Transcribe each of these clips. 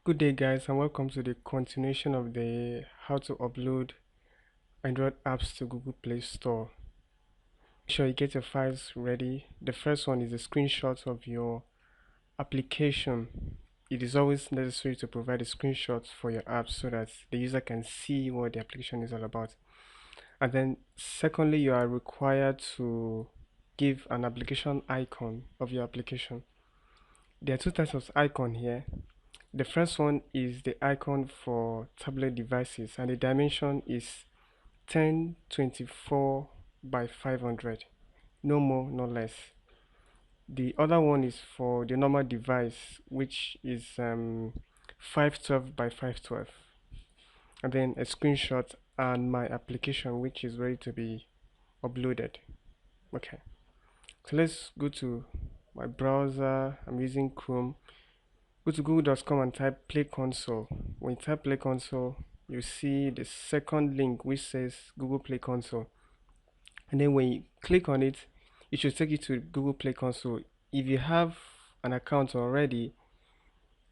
Good day guys, and welcome to the continuation of the how to upload Android apps to Google Play Store. Make sure you get your files ready. The first one is a screenshot of your application. It is always necessary to provide a screenshot for your apps so that the user can see what the application is all about. And then secondly, you are required to give an application icon of your application. There are two types of icon here. The first one is the icon for tablet devices, and the dimension is 1024 by 500, no more, no less. The other one is for the normal device, which is 512 by 512, and then a screenshot and my application, which is ready to be uploaded. Okay, so let's go to my browser. I'm using Chrome. Go to google.com and type play console. When you type play console, you see the second link which says Google Play Console, and then when you click on it, it should take you to Google Play Console. If you have an account already,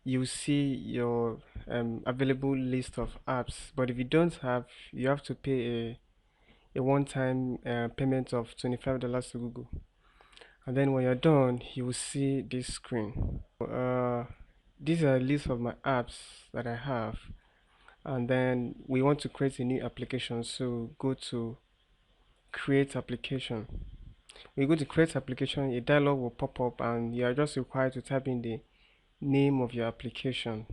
you see your available list of apps, but if you don't have, you have to pay a one-time payment of $25 to Google, and then when you're done, you will see this screen. These are a list of my apps that I have, and then we want to create a new application, so go to create application. When you go to create application, a dialog will pop up and you are just required to type in the name of your application.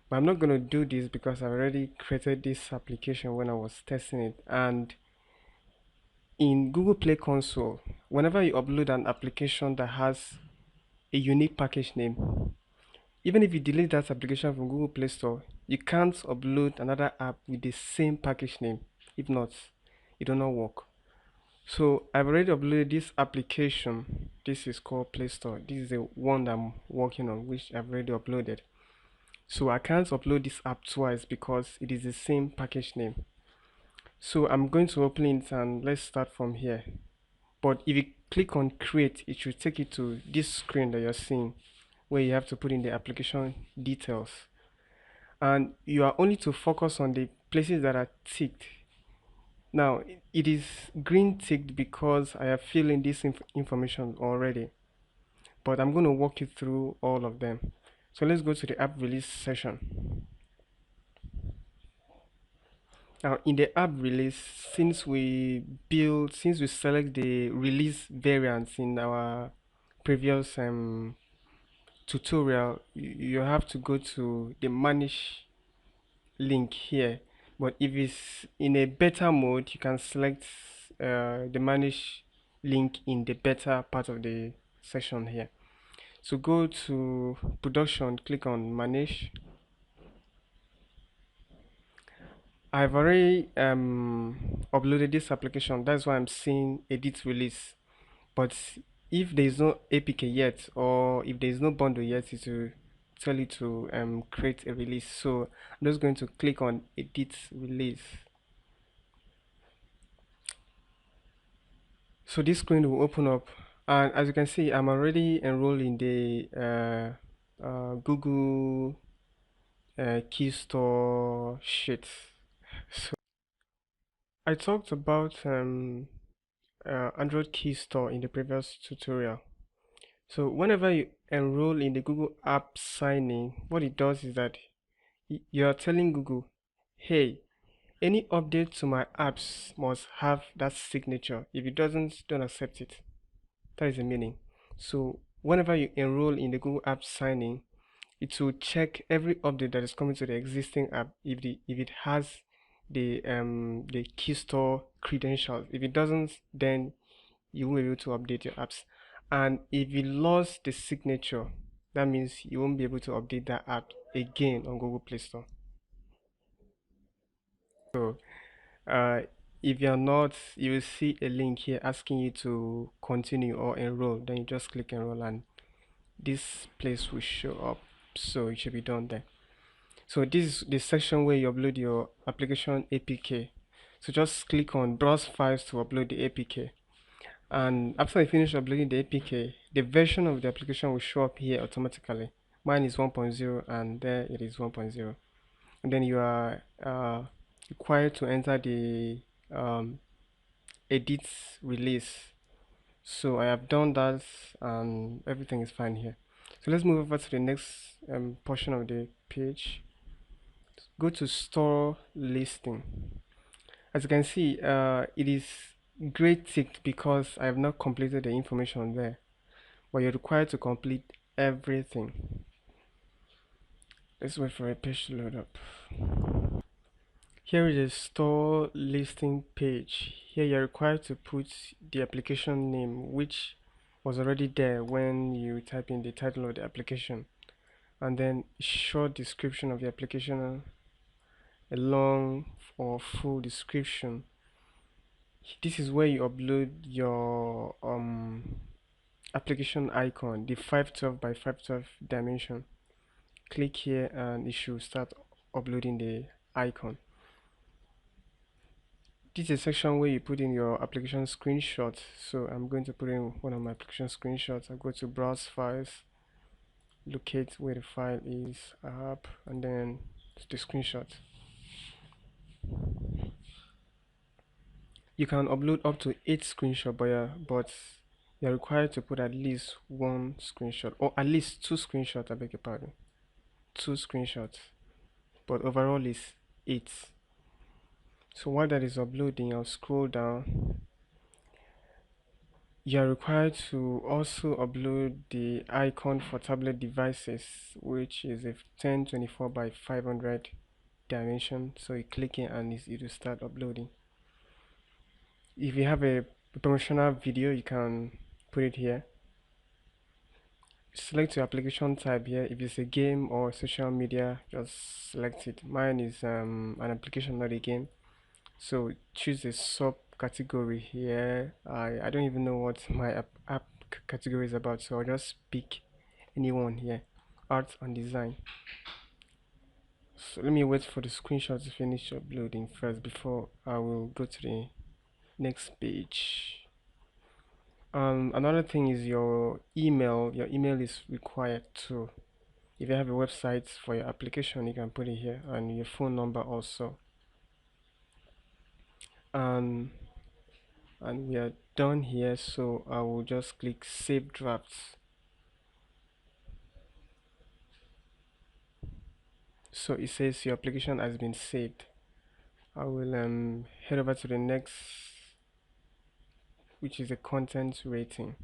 But I'm not going to do this because I already created this application when I was testing it. And in Google Play Console, whenever you upload an application that has a unique package name, even if you delete that application from Google Play Store, you can't upload another app with the same package name. If not, it will not work. So I've already uploaded this application. This is called Play Store. This is the one that I'm working on, which I've already uploaded. So I can't upload this app twice because it is the same package name. So I'm going to open it and let's start from here. But if you click on create, it should take you to this screen that you're seeing, where you have to put in the application details, and you are only to focus on the places that are ticked. Now it is green ticked because I have filled in this information already, but I'm going to walk you through all of them. So let's go to the app release session. Now in the app release, since we select the release variants in our previous tutorial, you have to go to the manage link here. But if it's in a beta mode, you can select the manage link in the beta part of the session here. So go to production, click on manage. I've already uploaded this application, that's why I'm seeing edit release. But if there is no APK yet, or if there is no bundle yet, it will tell you to create a release. So I'm just going to click on edit release. So this screen will open up, and as you can see, I'm already enrolled in the Google Keystore sheet. So I talked about Android Keystore in the previous tutorial. So whenever you enroll in the Google app signing, what it does is that you are telling Google, hey, any update to my apps must have that signature. If it doesn't, don't accept it. That is the meaning. So whenever you enroll in the Google app signing, it will check every update that is coming to the existing app if it has the Keystore credentials. If it doesn't, then you won't be able to update your apps. And if you lost the signature, that means you won't be able to update that app again on Google Play Store. So if you're not, you will see a link here asking you to continue or enroll. Then you just click enroll and this place will show up. So it should be done there. So this is the section where you upload your application APK. So just click on browse files to upload the APK. And after you finish uploading the APK, the version of the application will show up here automatically. Mine is 1.0 and there it is 1.0. And then you are required to enter the um, edit release. So I have done that and everything is fine here. So let's move over to the next portion of the page. Go to store listing. As you can see, it is gray ticked because I have not completed the information there, but you're required to complete everything. Let's wait for a page to load up. Here is a store listing page. Here you're required to put the application name, which was already there when you type in the title of the application, and then short description of the application, a long or full description. This is where you upload your application icon, the 512 by 512 dimension. Click here and it should start uploading the icon. This is a section where you put in your application screenshot. So I'm going to put in one of my application screenshots. I go to browse files, locate where the file is, app, and then the screenshot. You can upload up to 8 screenshots, but you're required to put at least one screenshot, or at least 2 screenshots, I beg your pardon. 2 screenshots, but overall is 8. So while that is uploading, I'll scroll down. You are required to also upload the icon for tablet devices, which is a 1024 by 500 dimension. So you click it and it will start uploading. If you have a promotional video, you can put it here. Select your application type here. If it's a game or social media, just select it. Mine is an application, not a game. So choose a subcategory here. I don't even know what my app category is about, so I'll just pick anyone here. Art and design. So let me wait for the screenshot to finish uploading first before I will go to the next page. Another thing is your email. Your email is required too. If you have a website for your application, you can put it here, and your phone number also. And we are done here, so I will just click save drafts. So it says your application has been saved. I will head over to the next, which is the content rating.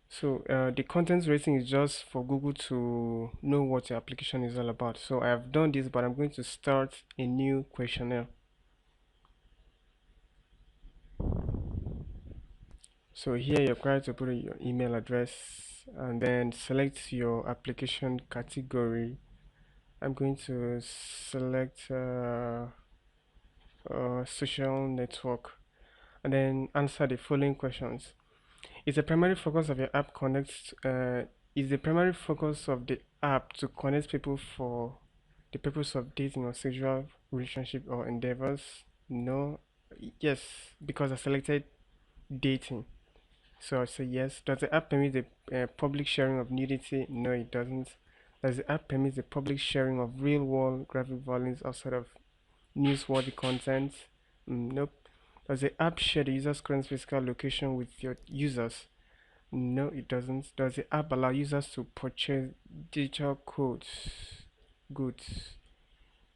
So the content rating is just for Google to know what your application is all about. So I have done this, but I'm going to start a new questionnaire. So here you're required to put in your email address and then select your application category. I'm going to select social network and then answer the following questions. Is the primary focus of your app is the primary focus of the app to connect people for the purpose of dating or sexual relationship or endeavors? No. Yes, because I selected dating. So I say yes. Does the app permit the public sharing of nudity? No, it doesn't. Does the app permit the public sharing of real-world graphic violence outside of newsworthy content? Nope. Does the app share the user's current physical location with your users? No, it doesn't. Does the app allow users to purchase digital goods?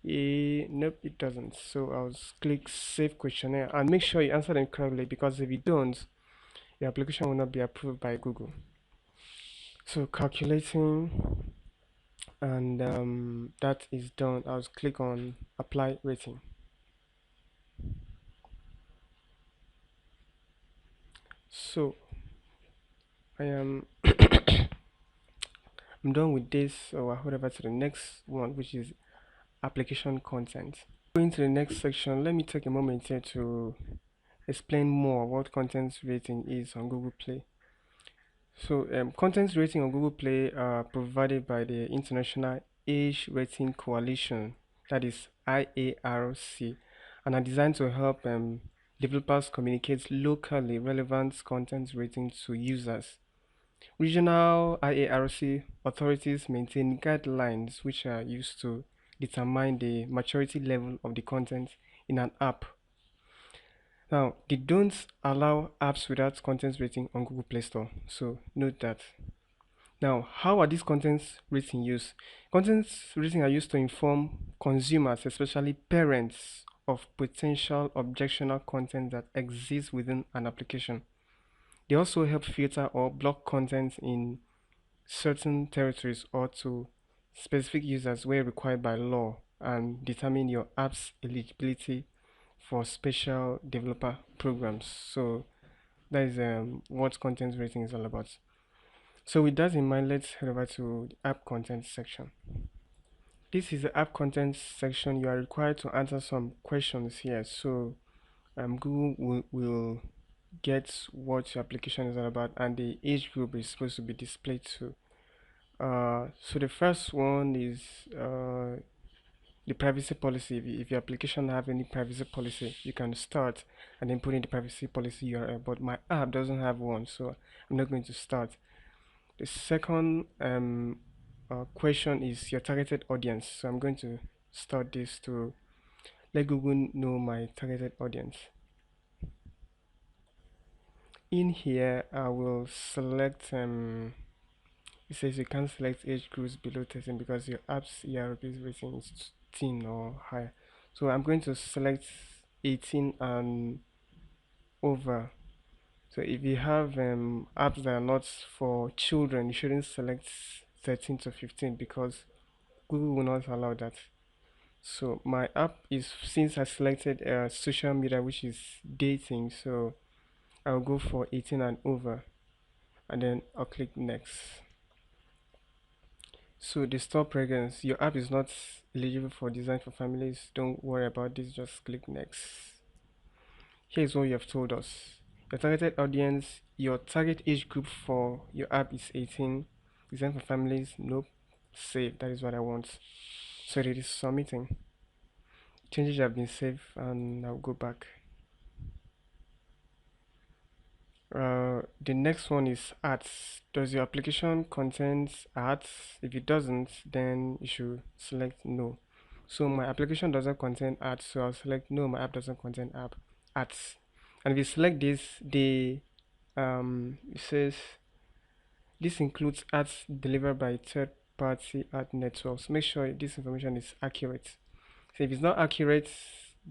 Nope, it doesn't. So I'll click Save Questionnaire and make sure you answer them correctly, because if you don't, your application will not be approved by Google. So calculating, and that is done. I'll click on Apply Rating. So I am I'm done with this, so I'll head over to the next one, which is application content. Going to the next section, let me take a moment here to explain more what content rating is on Google Play. So content rating on Google Play are provided by the International Age Rating Coalition, that is IARC, and are designed to help developers communicate locally relevant content ratings to users. Regional IARC authorities maintain guidelines which are used to determine the maturity level of the content in an app. Now, they don't allow apps without content rating on Google Play Store, so note that. Now, how are these content rating used? Content rating are used to inform consumers, especially parents, of potential objectionable content that exists within an application. They also help filter or block content in certain territories or to specific users where required by law and determine your app's eligibility for special developer programs. So that is what content rating is all about. So with that in mind, let's head over to the app content section. This is the app content section. You are required to answer some questions here. So Google will get what your application is all about, and the age group is supposed to be displayed too. So the first one is the privacy policy. If your application have any privacy policy, you can start and then put in the privacy policy URL. But my app doesn't have one, so I'm not going to start. The second question is your targeted audience. So I'm going to start this to let Google know my targeted audience. In here, I will select it says you can't select age groups below 13 because your app's ERP rating is 10 or higher. So I'm going to select 18 and over. So if you have apps that are not for children, you shouldn't select 13 to 15 because Google will not allow that. So my app is, since I selected social media, which is dating, so I'll go for 18 and over, and then I'll click next. So the store preference, your app is not eligible for design for families. Don't worry about this, just click next. Here's what you have told us. Your targeted audience, your target age group for your app is 18. Design for families, nope. Save, that is what I want. So it is submitting. Changes have been saved and I'll go back. The next one is ads. Does your application contains ads? If it doesn't, then you should select no. So my application doesn't contain ads, so I'll select no, my app doesn't contain ads. And if you select this, it says this includes ads delivered by third-party ad networks. Make sure this information is accurate. So if it's not accurate,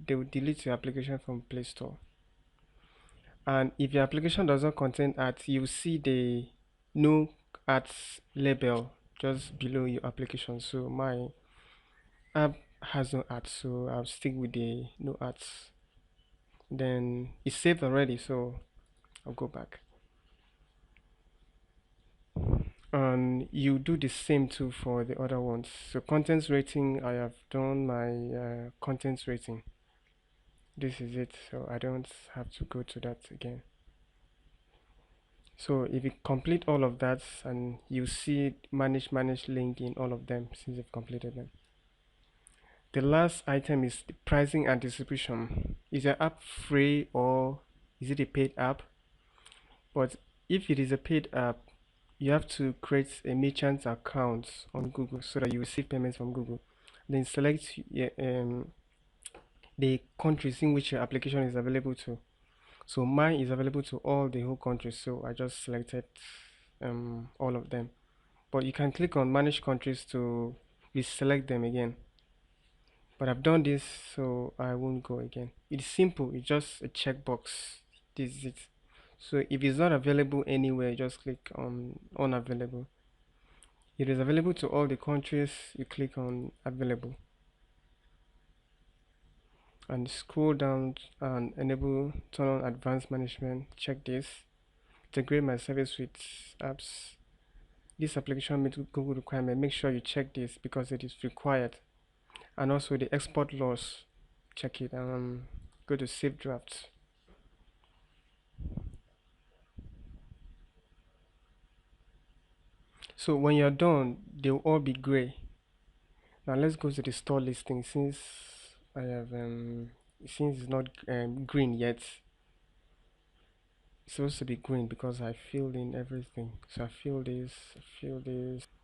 they will delete your application from Play Store. And if your application does not contain ads, you see the no ads label just below your application. So my app has no ads, so I'll stick with the no ads. Then it's saved already, so I'll go back. And you do the same too for the other ones. So contents rating, I have done my contents rating. This is it, so I don't have to go to that again. So if you complete all of that, and you see manage link in all of them since you've completed them. The last item is the pricing and distribution. Is your app free or is it a paid app? But if it is a paid app, you have to create a merchant account on Google so that you receive payments from Google. Then select the countries in which your application is available to. So mine is available to all the whole countries, so I just selected all of them. But you can click on manage countries to reselect them again. But I've done this, so I won't go again. It's simple, it's just a checkbox. This is it. So if it's not available anywhere, just click on unavailable. If it is available to all the countries, you click on available and scroll down and enable turn on advanced management. Check this. Integrate my service with apps. This application meets Google requirement. Make sure you check this because it is required. And also the export laws, check it and go to save drafts. So when you're done, they will all be gray. Now let's go to the store listing since I have since it's not green yet. It's supposed to be green because I filled in everything. So I feel this,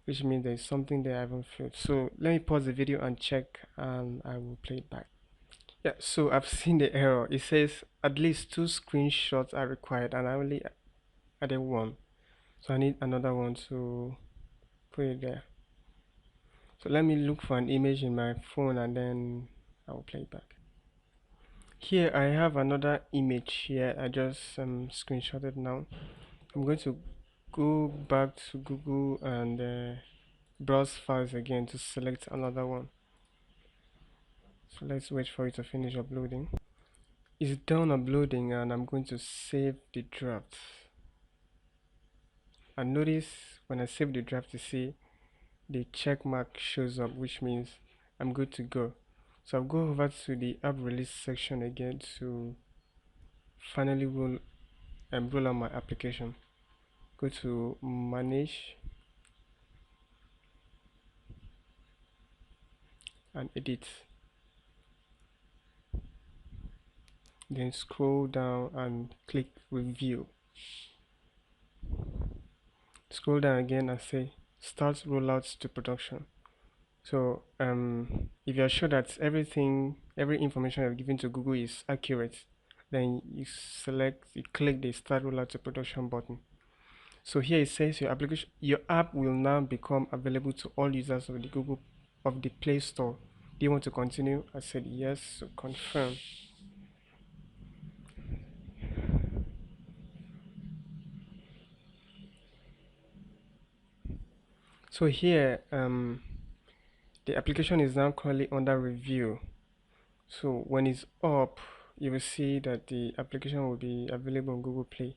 which means there's something there I haven't filled. So let me pause the video and check, and I will play it back. Yeah, so I've seen the error. It says at least two screenshots are required, and I only added one. So I need another one to put it there. So let me look for an image in my phone and then I will play it back. Here I have another image here. I just screenshotted now. I'm going to go back to Google and browse files again to select another one. So let's wait for it to finish uploading. It's done uploading and I'm going to save the draft. And notice when I save the draft, you see the check mark shows up, which means I'm good to go. So I'll go over to the app release section again to finally roll out my application. Go to manage and edit. Then scroll down and click review. Scroll down again and say start rollout to production. So if you're sure that every information you've given to Google is accurate, then you click the start rollout to production button. So here it says your app will now become available to all users of the Play Store. Do you want to continue? I said yes, so confirm. So here the application is now currently under review. So when it's up, you will see that the application will be available on Google Play.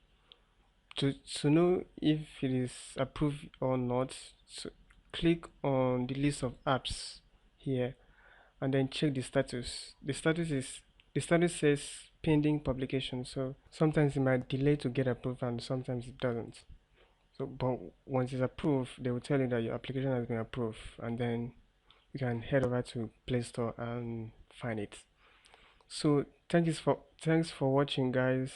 To know if it is approved or not, so click on the list of apps here and then check the status. The status says pending publication, so sometimes it might delay to get approved and sometimes it doesn't. So but once it's approved, they will tell you that your application has been approved, and then you can head over to Play Store and find it. So thanks for watching, guys.